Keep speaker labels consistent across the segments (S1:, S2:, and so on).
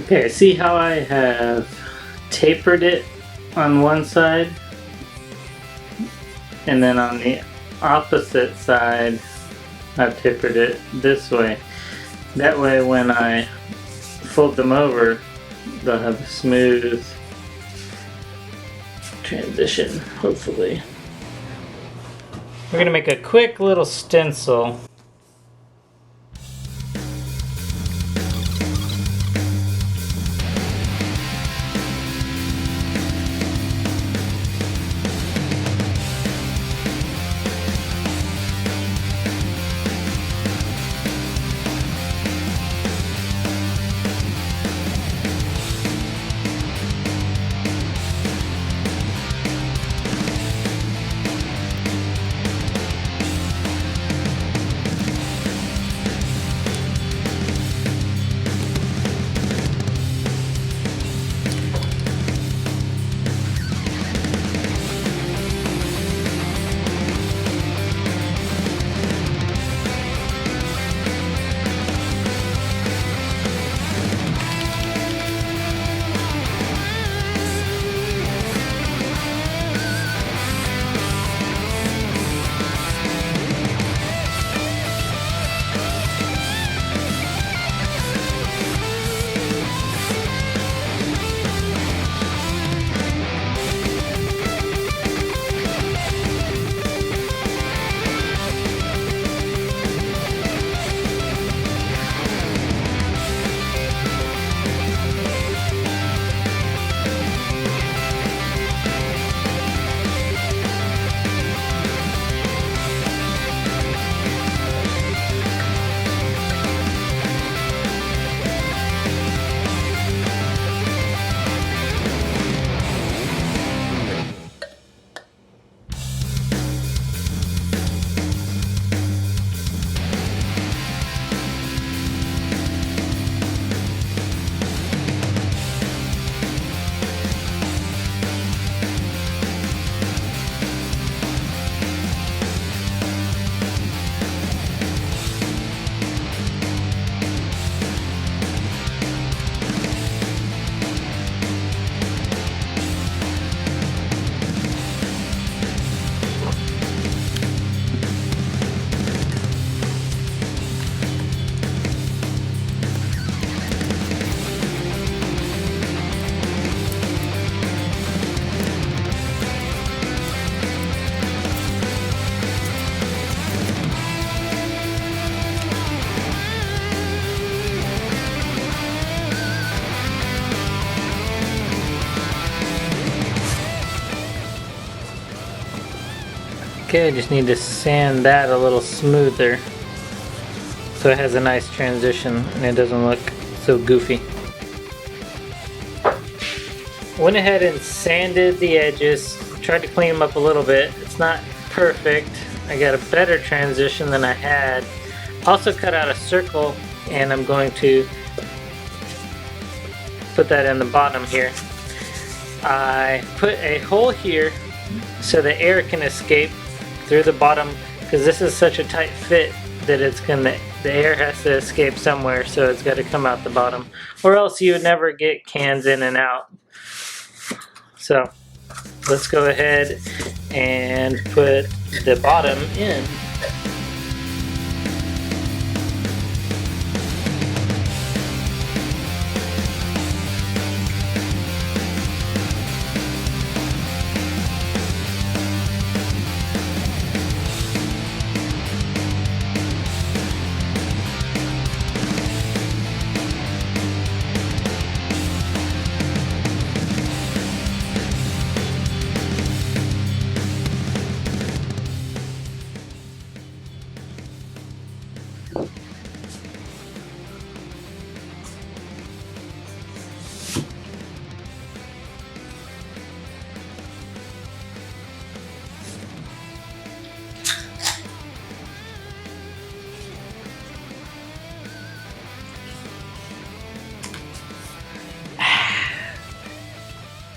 S1: Okay, see how I have tapered it on one side, and then on the opposite side I've tapered it this way. That way when I fold them over, they'll have a smooth transition, hopefully. We're gonna make a quick little stencil. Okay, I just need to sand that a little smoother so it has a nice transition and it doesn't look so goofy. Went ahead and sanded the edges, tried to clean them up a little bit. It's not perfect. I got a better transition than I had. Also cut out a circle and I'm going to put that in the bottom here. I put a hole here so the air can escape through the bottom because this is such a tight fit that the air has to escape somewhere, so it's got to come out the bottom, or else you would never get cans in and out. So let's go ahead and put the bottom in.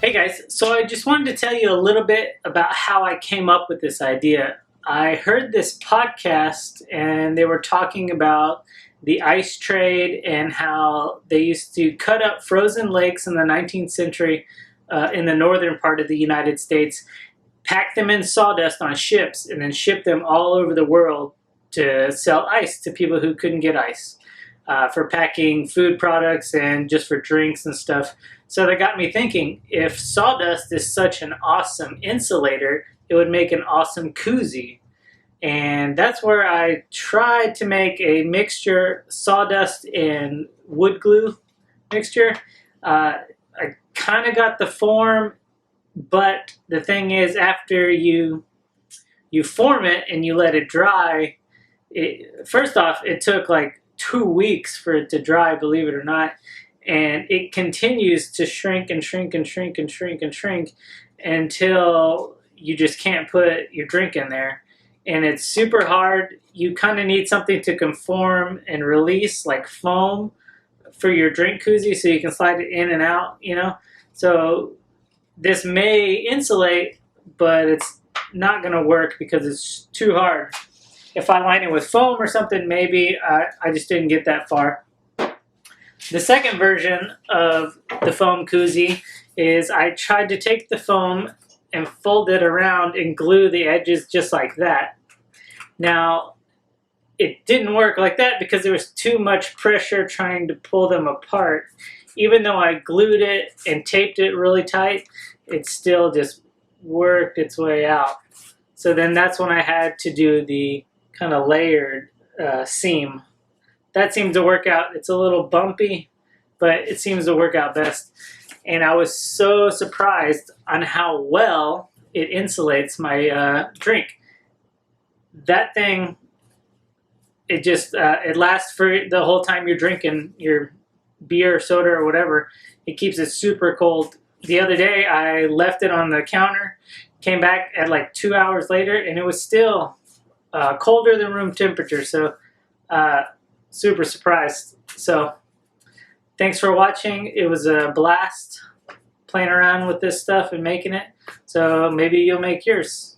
S1: Hey guys, so I just wanted to tell you a little bit about how I came up with this idea. I heard this podcast and they were talking about the ice trade and how they used to cut up frozen lakes in the 19th century in the northern part of the United States, pack them in sawdust on ships, and then ship them all over the world to sell ice to people who couldn't get ice for packing food products and just for drinks and stuff. So that got me thinking, if sawdust is such an awesome insulator, it would make an awesome koozie. And that's where I tried to make a mixture, sawdust and wood glue mixture. I kind of got the form, but the thing is, after you form it and you let it dry, first off, it took like 2 weeks for it to dry, believe it or not. And it continues to shrink and shrink and shrink and shrink and shrink until you just can't put your drink in there. And it's super hard. You kind of need something to conform and release, like foam, for your drink koozie so you can slide it in and out, you know? So this may insulate, but it's not going to work because it's too hard. If I line it with foam or something, maybe. I just didn't get that far. The second version of the foam koozie is I tried to take the foam and fold it around and glue the edges just like that. Now, it didn't work like that because there was too much pressure trying to pull them apart. Even though I glued it and taped it really tight, it still just worked its way out. So then that's when I had to do the kind of layered seam. That seems to work out. It's a little bumpy, but it seems to work out best. And I was so surprised on how well it insulates my drink. That thing, it just it lasts for the whole time you're drinking your beer or soda or whatever. It keeps it super cold. The other day I left it on the counter, came back at like 2 hours later, and it was still colder than room temperature. So super surprised. So thanks for watching. It was a blast playing around with this stuff and making it. So maybe you'll make yours.